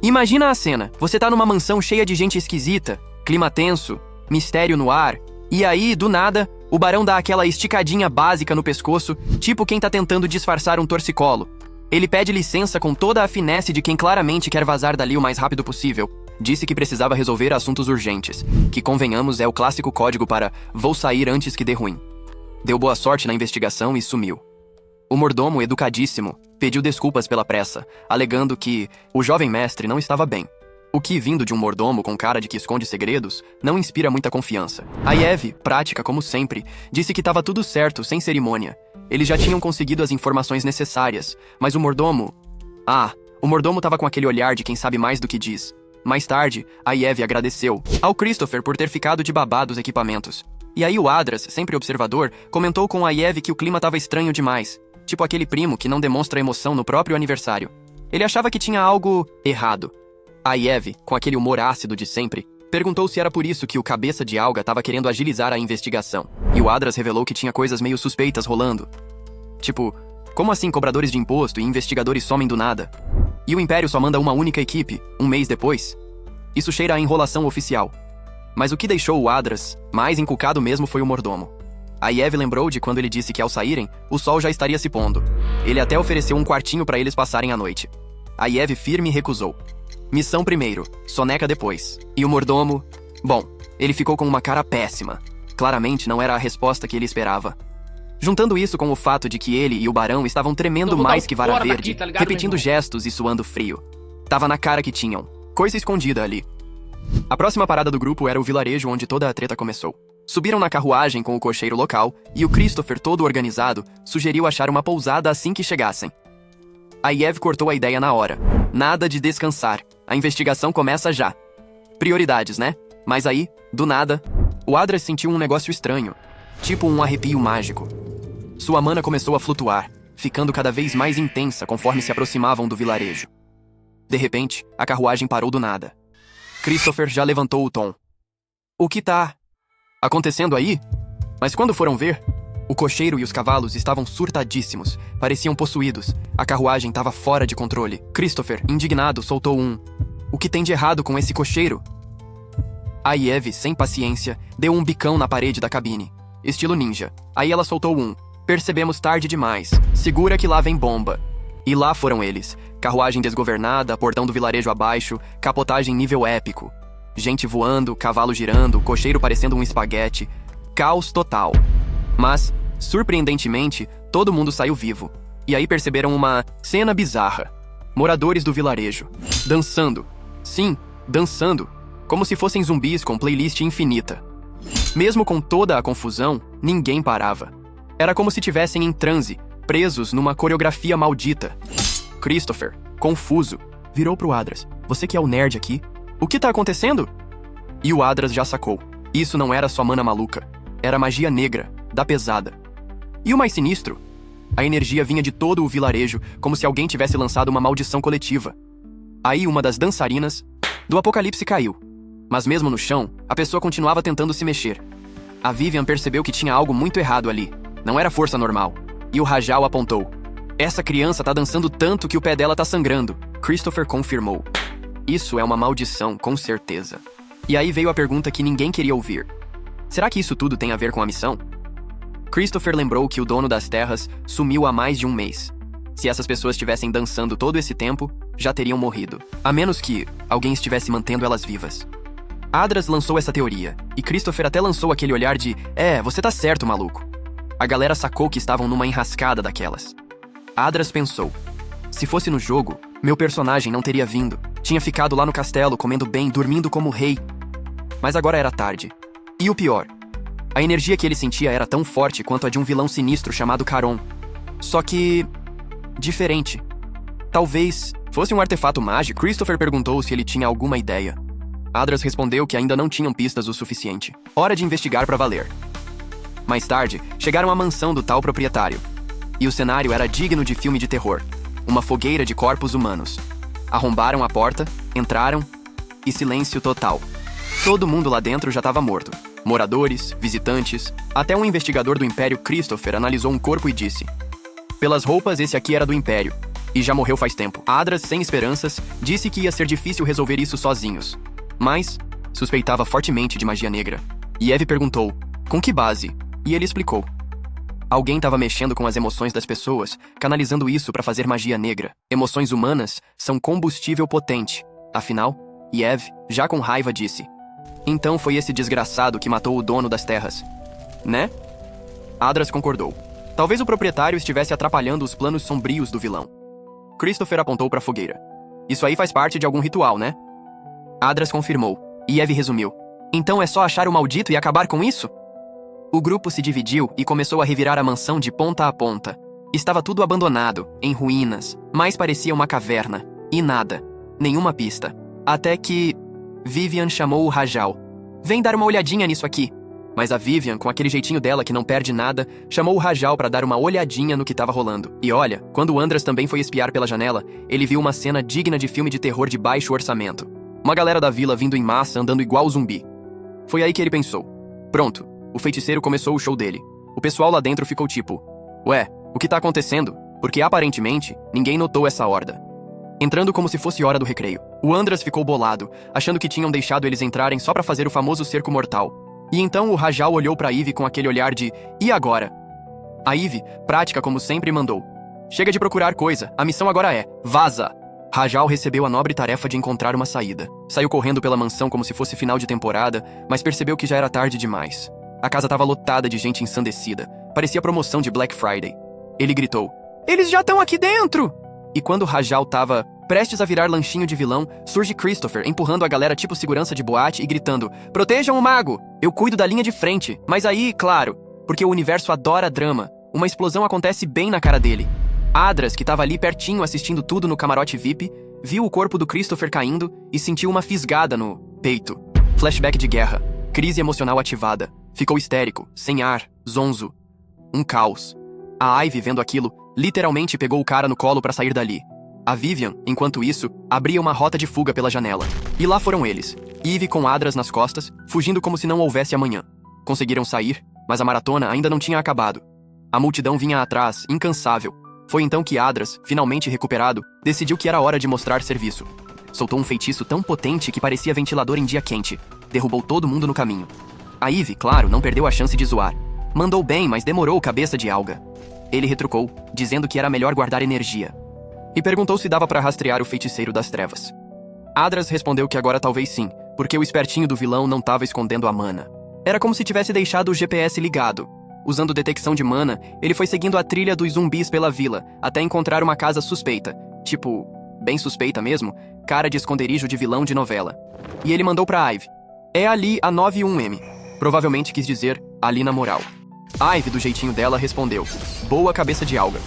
Imagina a cena, você tá numa mansão cheia de gente esquisita, clima tenso, mistério no ar, e aí, do nada, o barão dá aquela esticadinha básica no pescoço, tipo quem tá tentando disfarçar um torcicolo. Ele pede licença com toda a finesse de quem claramente quer vazar dali o mais rápido possível. Disse que precisava resolver assuntos urgentes, que convenhamos é o clássico código para "vou sair antes que dê ruim". Deu boa sorte na investigação e sumiu. O mordomo, educadíssimo, pediu desculpas pela pressa, alegando que o jovem mestre não estava bem. O que, vindo de um mordomo com cara de que esconde segredos, não inspira muita confiança. A Eve, prática como sempre, disse que estava tudo certo, sem cerimônia. Eles já tinham conseguido as informações necessárias, mas o mordomo... o mordomo estava com aquele olhar de quem sabe mais do que diz. Mais tarde, a Eve agradeceu ao Christopher por ter ficado de babá dos equipamentos. E aí o Adras, sempre observador, comentou com a Eve que o clima estava estranho demais. Tipo aquele primo que não demonstra emoção no próprio aniversário. Ele achava que tinha algo errado. A Eve, com aquele humor ácido de sempre, perguntou se era por isso que o cabeça de alga estava querendo agilizar a investigação. E o Adras revelou que tinha coisas meio suspeitas rolando. Tipo, como assim cobradores de imposto e investigadores somem do nada? E o Império só manda uma única equipe, um mês depois? Isso cheira a enrolação oficial. Mas o que deixou o Adras mais encucado mesmo foi o mordomo. A Eve lembrou de quando ele disse que ao saírem, o sol já estaria se pondo. Ele até ofereceu um quartinho para eles passarem a noite. A Eve firme recusou. Missão primeiro, soneca depois. E o mordomo... Bom, ele ficou com uma cara péssima. Claramente não era a resposta que ele esperava. Juntando isso com o fato de que ele e o barão estavam tremendo mais que vara verde, daqui, tá ligado, repetindo gestos e suando frio. Tava na cara que tinham. Coisa escondida ali. A próxima parada do grupo era o vilarejo onde toda a treta começou. Subiram na carruagem com o cocheiro local e o Christopher, todo organizado, sugeriu achar uma pousada assim que chegassem. A Eve cortou a ideia na hora. Nada de descansar. A investigação começa já. Prioridades, né? Mas aí, do nada, o Adras sentiu um negócio estranho. Tipo um arrepio mágico. Sua mana começou a flutuar, ficando cada vez mais intensa conforme se aproximavam do vilarejo. De repente, a carruagem parou do nada. Christopher já levantou o tom. O que tá acontecendo aí? Mas quando foram ver, o cocheiro e os cavalos estavam surtadíssimos, pareciam possuídos. A carruagem estava fora de controle. Christopher, indignado, soltou um: "O que tem de errado com esse cocheiro?" A Eve, sem paciência, deu um bicão na parede da cabine, estilo ninja. Aí ela soltou um: "Percebemos tarde demais. Segura que lá vem bomba." E lá foram eles. Carruagem desgovernada, portão do vilarejo abaixo, capotagem nível épico. Gente voando, cavalo girando, cocheiro parecendo um espaguete. Caos total. Mas, surpreendentemente, todo mundo saiu vivo. E aí perceberam uma cena bizarra. Moradores do vilarejo. Dançando. Sim, dançando. Como se fossem zumbis com playlist infinita. Mesmo com toda a confusão, ninguém parava. Era como se tivessem em transe, presos numa coreografia maldita. Christopher, confuso, virou pro Adras. "Você que é o nerd aqui? O que tá acontecendo?" E o Adras já sacou. Isso não era só mana maluca. Era magia negra, da pesada. E o mais sinistro? A energia vinha de todo o vilarejo, como se alguém tivesse lançado uma maldição coletiva. Aí uma das dançarinas do apocalipse caiu. Mas mesmo no chão, a pessoa continuava tentando se mexer. A Vivian percebeu que tinha algo muito errado ali. Não era força normal. E o Rajal apontou: "Essa criança tá dançando tanto que o pé dela tá sangrando." Christopher confirmou: "Isso é uma maldição, com certeza." E aí veio a pergunta que ninguém queria ouvir. Será que isso tudo tem a ver com a missão? Christopher lembrou que o dono das terras sumiu há mais de um mês. Se essas pessoas estivessem dançando todo esse tempo, já teriam morrido. A menos que alguém estivesse mantendo elas vivas. Adras lançou essa teoria, e Christopher até lançou aquele olhar de: "Você tá certo, maluco." A galera sacou que estavam numa enrascada daquelas. Adras pensou: "Se fosse no jogo, meu personagem não teria vindo. Tinha ficado lá no castelo, comendo bem, dormindo como rei." Mas agora era tarde. E o pior, a energia que ele sentia era tão forte quanto a de um vilão sinistro chamado Caron. Só que... diferente. Talvez fosse um artefato mágico? Christopher perguntou se ele tinha alguma ideia. Adras respondeu que ainda não tinham pistas o suficiente. Hora de investigar pra valer. Mais tarde, chegaram à mansão do tal proprietário. E o cenário era digno de filme de terror. Uma fogueira de corpos humanos. Arrombaram a porta, entraram, e silêncio total. Todo mundo lá dentro já estava morto. Moradores, visitantes, até um investigador do Império, Christopher, analisou um corpo e disse: "Pelas roupas, esse aqui era do Império." E já morreu faz tempo. Adras, sem esperanças, disse que ia ser difícil resolver isso sozinhos. Mas suspeitava fortemente de magia negra. E Eve perguntou, com que base? E ele explicou. Alguém estava mexendo com as emoções das pessoas, canalizando isso para fazer magia negra. Emoções humanas são combustível potente. Afinal, Eve, já com raiva, disse. Então foi esse desgraçado que matou o dono das terras. Né? Adras concordou. Talvez o proprietário estivesse atrapalhando os planos sombrios do vilão. Christopher apontou para a fogueira. Isso aí faz parte de algum ritual, né? Adras confirmou. E Eve resumiu. Então é só achar o maldito e acabar com isso? O grupo se dividiu e começou a revirar a mansão de ponta a ponta. Estava tudo abandonado, em ruínas, mas parecia uma caverna. E nada. Nenhuma pista. Até que Vivian chamou o Rajal. Vem dar uma olhadinha nisso aqui. Mas a Vivian, com aquele jeitinho dela que não perde nada, chamou o Rajal para dar uma olhadinha no que estava rolando. E olha, quando o Andras também foi espiar pela janela, ele viu uma cena digna de filme de terror de baixo orçamento. Uma galera da vila vindo em massa, andando igual zumbi. Foi aí que ele pensou. Pronto, o feiticeiro começou o show dele. O pessoal lá dentro ficou tipo, ué, o que tá acontecendo? Porque aparentemente, ninguém notou essa horda. Entrando como se fosse hora do recreio. O Andras ficou bolado, achando que tinham deixado eles entrarem só pra fazer o famoso cerco mortal. E então o Rajal olhou pra Eve com aquele olhar de, e agora? A Eve, prática como sempre, mandou. Chega de procurar coisa, a missão agora é, vaza! Rajal recebeu a nobre tarefa de encontrar uma saída. Saiu correndo pela mansão como se fosse final de temporada, mas percebeu que já era tarde demais. A casa estava lotada de gente ensandecida. Parecia promoção de Black Friday. Ele gritou, eles já estão aqui dentro! E quando Rajal estava prestes a virar lanchinho de vilão, surge Christopher empurrando a galera tipo segurança de boate e gritando, protejam o mago! Eu cuido da linha de frente. Mas aí, claro, porque o universo adora drama, uma explosão acontece bem na cara dele. Adras, que estava ali pertinho assistindo tudo no camarote VIP, viu o corpo do Christopher caindo e sentiu uma fisgada no peito. Flashback de guerra. Crise emocional ativada. Ficou histérico, sem ar, zonzo. Um caos. A Ivy, vendo aquilo, literalmente pegou o cara no colo para sair dali. A Vivian, enquanto isso, abria uma rota de fuga pela janela. E lá foram eles. Ivy com Adras nas costas, fugindo como se não houvesse amanhã. Conseguiram sair, mas a maratona ainda não tinha acabado. A multidão vinha atrás, incansável. Foi então que Adras, finalmente recuperado, decidiu que era hora de mostrar serviço. Soltou um feitiço tão potente que parecia ventilador em dia quente. Derrubou todo mundo no caminho. A Ivy, claro, não perdeu a chance de zoar. Mandou bem, mas demorou cabeça de alga. Ele retrucou, dizendo que era melhor guardar energia. E perguntou se dava para rastrear o feiticeiro das trevas. Adras respondeu que agora talvez sim, porque o espertinho do vilão não estava escondendo a mana. Era como se tivesse deixado o GPS ligado. Usando detecção de mana, ele foi seguindo a trilha dos zumbis pela vila, até encontrar uma casa suspeita. Tipo, bem suspeita mesmo, cara de esconderijo de vilão de novela. E ele mandou pra Ivy. É ali a 91M. Provavelmente quis dizer, ali na moral. Ivy, do jeitinho dela, respondeu. Boa cabeça de alga.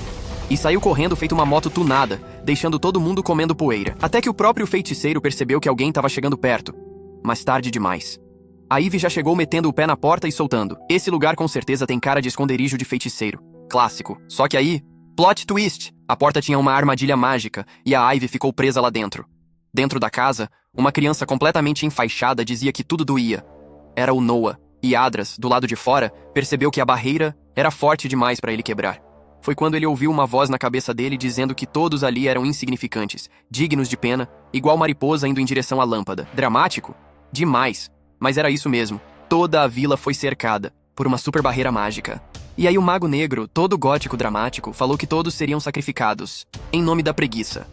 E saiu correndo feito uma moto tunada, deixando todo mundo comendo poeira. Até que o próprio feiticeiro percebeu que alguém estava chegando perto. Mas tarde demais. A Ivy já chegou metendo o pé na porta e soltando. Esse lugar com certeza tem cara de esconderijo de feiticeiro. Clássico. Só que aí, plot twist! A porta tinha uma armadilha mágica e a Ivy ficou presa lá dentro. Dentro da casa, uma criança completamente enfaixada dizia que tudo doía. Era o Noah. E Adras, do lado de fora, percebeu que a barreira era forte demais para ele quebrar. Foi quando ele ouviu uma voz na cabeça dele dizendo que todos ali eram insignificantes, dignos de pena, igual mariposa indo em direção à lâmpada. Dramático? Demais. Mas era isso mesmo. Toda a vila foi cercada por uma super barreira mágica. E aí o mago negro, todo gótico dramático, falou que todos seriam sacrificados. Em nome da preguiça.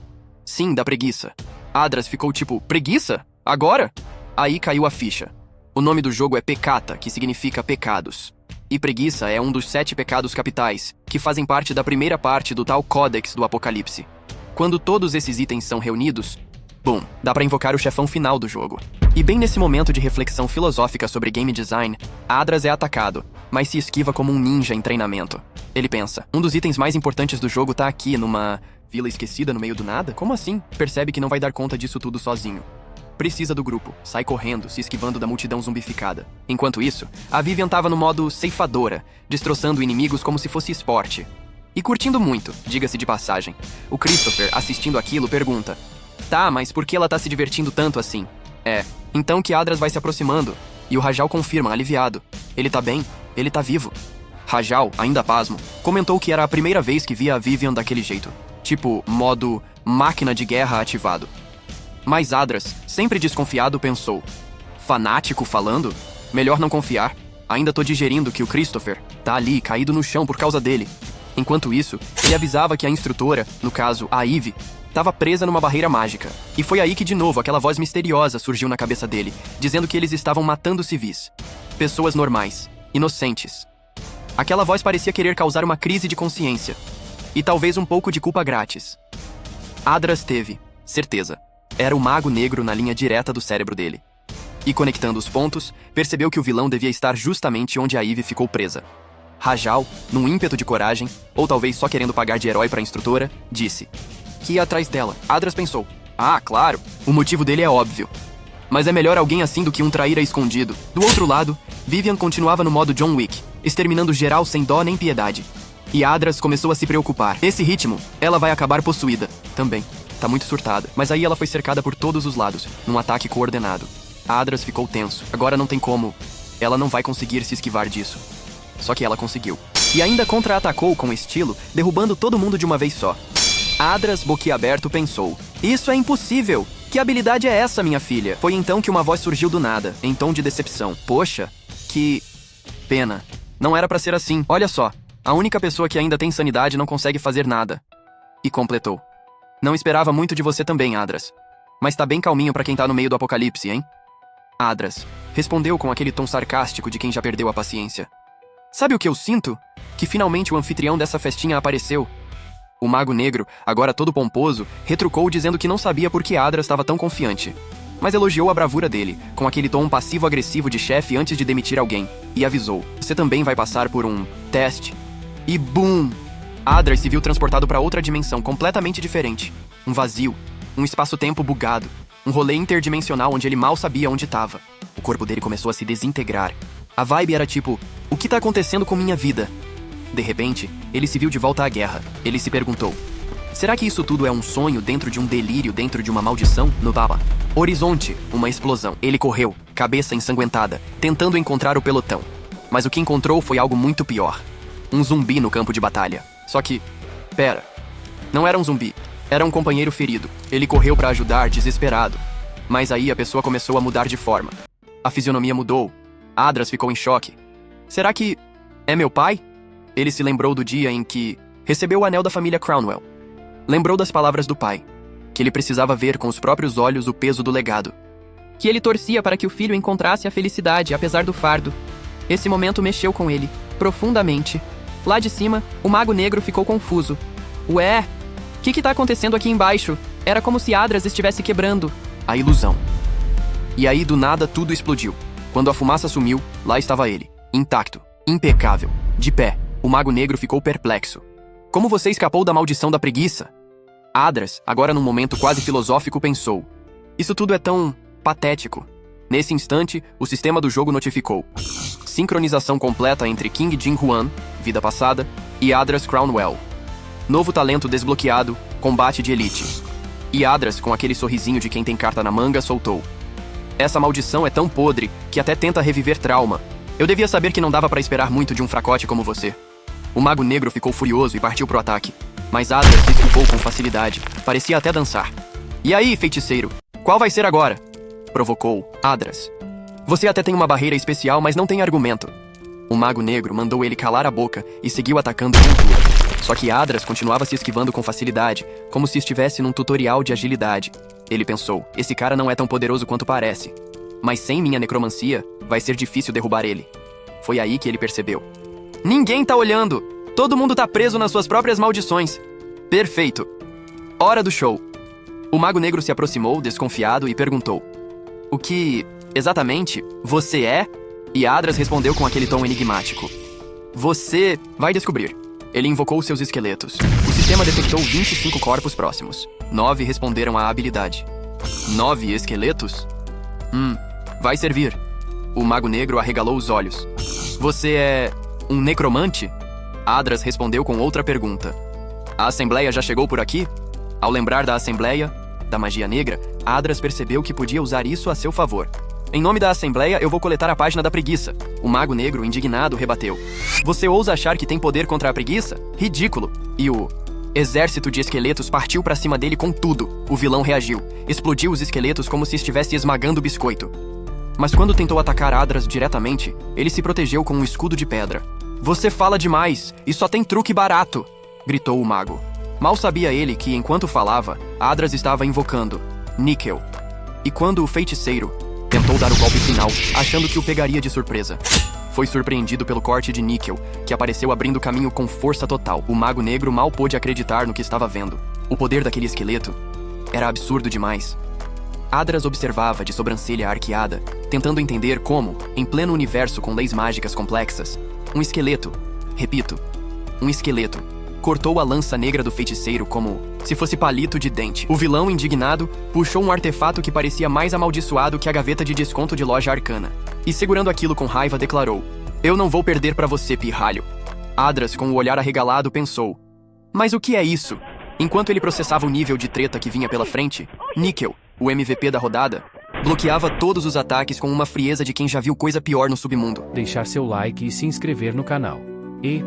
Sim, da preguiça. Adras ficou tipo, preguiça? Agora? Aí caiu a ficha. O nome do jogo é Pecata, que significa pecados. E preguiça é um dos 7 pecados capitais, que fazem parte da primeira parte do tal Códex do Apocalipse. Quando todos esses itens são reunidos, bum, dá pra invocar o chefão final do jogo. E bem nesse momento de reflexão filosófica sobre game design, Adras é atacado, mas se esquiva como um ninja em treinamento. Ele pensa, um dos itens mais importantes do jogo tá aqui, numa vila esquecida no meio do nada? Como assim? Percebe que não vai dar conta disso tudo sozinho. Precisa do grupo, sai correndo, se esquivando da multidão zumbificada. Enquanto isso, a Vivian tava no modo ceifadora, destroçando inimigos como se fosse esporte. E curtindo muito, diga-se de passagem. O Christopher, assistindo aquilo, pergunta, tá, mas por que ela tá se divertindo tanto assim? Então que Adras vai se aproximando, e o Rajal confirma, aliviado. Ele tá bem, ele tá vivo. Rajal, ainda pasmo, comentou que era a primeira vez que via a Vivian daquele jeito. tipo modo máquina de guerra ativado. Mas Adras, sempre desconfiado, pensou: fanático falando? Melhor não confiar. Ainda tô digerindo que o Christopher tá ali, caído no chão por causa dele. Enquanto isso, ele avisava que a instrutora, no caso, a Ivy, estava presa numa barreira mágica. E foi aí que, de novo, aquela voz misteriosa surgiu na cabeça dele, dizendo que eles estavam matando civis. Pessoas normais, inocentes. Aquela voz parecia querer causar uma crise de consciência. E talvez um pouco de culpa grátis. Adras teve certeza. Era o Mago Negro na linha direta do cérebro dele. E conectando os pontos, percebeu que o vilão devia estar justamente onde a Ivy ficou presa. Rajal, num ímpeto de coragem, ou talvez só querendo pagar de herói para a instrutora, disse que ia atrás dela. Adras pensou: ah, claro, o motivo dele é óbvio. Mas é melhor alguém assim do que um traíra escondido. Do outro lado, Vivian continuava no modo John Wick, exterminando geral sem dó nem piedade. E Adras começou a se preocupar. Nesse ritmo, ela vai acabar possuída. Também. Tá muito surtada. Mas aí ela foi cercada por todos os lados, num ataque coordenado. Adras ficou tenso. Agora não tem como. Ela não vai conseguir se esquivar disso. Só que ela conseguiu. E ainda contra-atacou com estilo, derrubando todo mundo de uma vez só. Adras, boquiaberto, pensou: isso é impossível! Que habilidade é essa, minha filha? Foi então que uma voz surgiu do nada, em tom de decepção. Poxa, que pena. Não era pra ser assim. Olha só, a única pessoa que ainda tem sanidade não consegue fazer nada. E completou: não esperava muito de você também, Adras. Mas tá bem calminho pra quem tá no meio do apocalipse, hein? Adras respondeu com aquele tom sarcástico de quem já perdeu a paciência. Sabe o que eu sinto? Que finalmente o anfitrião dessa festinha apareceu. O Mago Negro, agora todo pomposo, retrucou dizendo que não sabia por que Adras estava tão confiante. Mas elogiou a bravura dele, com aquele tom passivo-agressivo de chefe antes de demitir alguém, e avisou: você também vai passar por um teste. E BUM! Adras se viu transportado para outra dimensão completamente diferente. Um vazio, um espaço-tempo bugado, um rolê interdimensional onde ele mal sabia onde estava. O corpo dele começou a se desintegrar. A vibe era tipo: o que tá acontecendo com minha vida? De repente, ele se viu de volta à guerra. Ele se perguntou: será que isso tudo é um sonho dentro de um delírio, dentro de uma maldição? No Baba. Horizonte, uma explosão. Ele correu, cabeça ensanguentada, tentando encontrar o pelotão. Mas o que encontrou foi algo muito pior. Um zumbi no campo de batalha. Só que, pera, não era um zumbi. Era um companheiro ferido. Ele correu para ajudar, desesperado. Mas aí a pessoa começou a mudar de forma. A fisionomia mudou. Adras ficou em choque. Será que é meu pai? Ele se lembrou do dia em que recebeu o anel da família Crownwell. Lembrou das palavras do pai, que ele precisava ver com os próprios olhos o peso do legado. Que ele torcia para que o filho encontrasse a felicidade, apesar do fardo. Esse momento mexeu com ele, profundamente. Lá de cima, o Mago Negro ficou confuso. Ué, o que tá acontecendo aqui embaixo? Era como se Adras estivesse quebrando a ilusão. E aí, do nada, tudo explodiu. Quando a fumaça sumiu, lá estava ele, intacto, impecável, de pé. O Mago Negro ficou perplexo. Como você escapou da maldição da preguiça? Adras, agora num momento quase filosófico, pensou: isso tudo é tão patético. Nesse instante, o sistema do jogo notificou: sincronização completa entre King Jin Huan, vida passada, e Adras Crownwell. Novo talento desbloqueado, combate de elite. E Adras, com aquele sorrisinho de quem tem carta na manga, soltou: essa maldição é tão podre que até tenta reviver trauma. Eu devia saber que não dava pra esperar muito de um fracote como você. O Mago Negro ficou furioso e partiu pro ataque. Mas Adras se esquivou com facilidade. Parecia até dançar. E aí, feiticeiro? Qual vai ser agora? Provocou Adras. Você até tem uma barreira especial, mas não tem argumento. O Mago Negro mandou ele calar a boca e seguiu atacando com tudo. Só que Adras continuava se esquivando com facilidade, como se estivesse num tutorial de agilidade. Ele pensou: esse cara não é tão poderoso quanto parece. Mas sem minha necromancia, vai ser difícil derrubar ele. Foi aí que ele percebeu: ninguém tá olhando! Todo mundo tá preso nas suas próprias maldições. Perfeito. Hora do show. O Mago Negro se aproximou, desconfiado, e perguntou: o que, exatamente, você é? E Adras respondeu com aquele tom enigmático: você vai descobrir. Ele invocou seus esqueletos. O sistema detectou 25 corpos próximos. 9 responderam à habilidade. 9 esqueletos? Vai servir. O Mago Negro arregalou os olhos. Você é um necromante? Adras respondeu com outra pergunta. A Assembleia já chegou por aqui? Ao lembrar da Assembleia, da magia negra, Adras percebeu que podia usar isso a seu favor. Em nome da Assembleia, eu vou coletar a página da preguiça. O Mago Negro, indignado, rebateu: você ousa achar que tem poder contra a preguiça? Ridículo. E o Exército de esqueletos partiu pra cima dele com tudo. O vilão reagiu. Explodiu os esqueletos como se estivesse esmagando biscoito. Mas quando tentou atacar Adras diretamente, ele se protegeu com um escudo de pedra. Você fala demais, e só tem truque barato, gritou o mago. Mal sabia ele que, enquanto falava, Adras estava invocando Níquel. E quando o feiticeiro tentou dar o golpe final, achando que o pegaria de surpresa, foi surpreendido pelo corte de Níquel, que apareceu abrindo caminho com força total. O mago negro mal pôde acreditar no que estava vendo. O poder daquele esqueleto era absurdo demais. Adras observava de sobrancelha arqueada, tentando entender como, em pleno universo com leis mágicas complexas, um esqueleto, repito, um esqueleto, cortou a lança negra do feiticeiro como se fosse palito de dente. O vilão, indignado, puxou um artefato que parecia mais amaldiçoado que a gaveta de desconto de loja arcana. E segurando aquilo com raiva, declarou: Eu não vou perder pra você, pirralho. Adras, com o olhar arregalado, pensou: Mas o que é isso? Enquanto ele processava o nível de treta que vinha pela frente, Níquel, o MVP da rodada, bloqueava todos os ataques com uma frieza de quem já viu coisa pior no submundo. Deixar seu like e se inscrever no canal. E,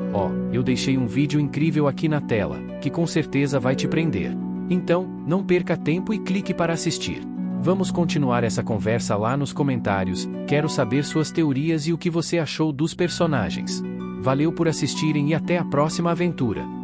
eu deixei um vídeo incrível aqui na tela, que com certeza vai te prender. Então, não perca tempo e clique para assistir. Vamos continuar essa conversa lá nos comentários, quero saber suas teorias e o que você achou dos personagens. Valeu por assistirem e até a próxima aventura.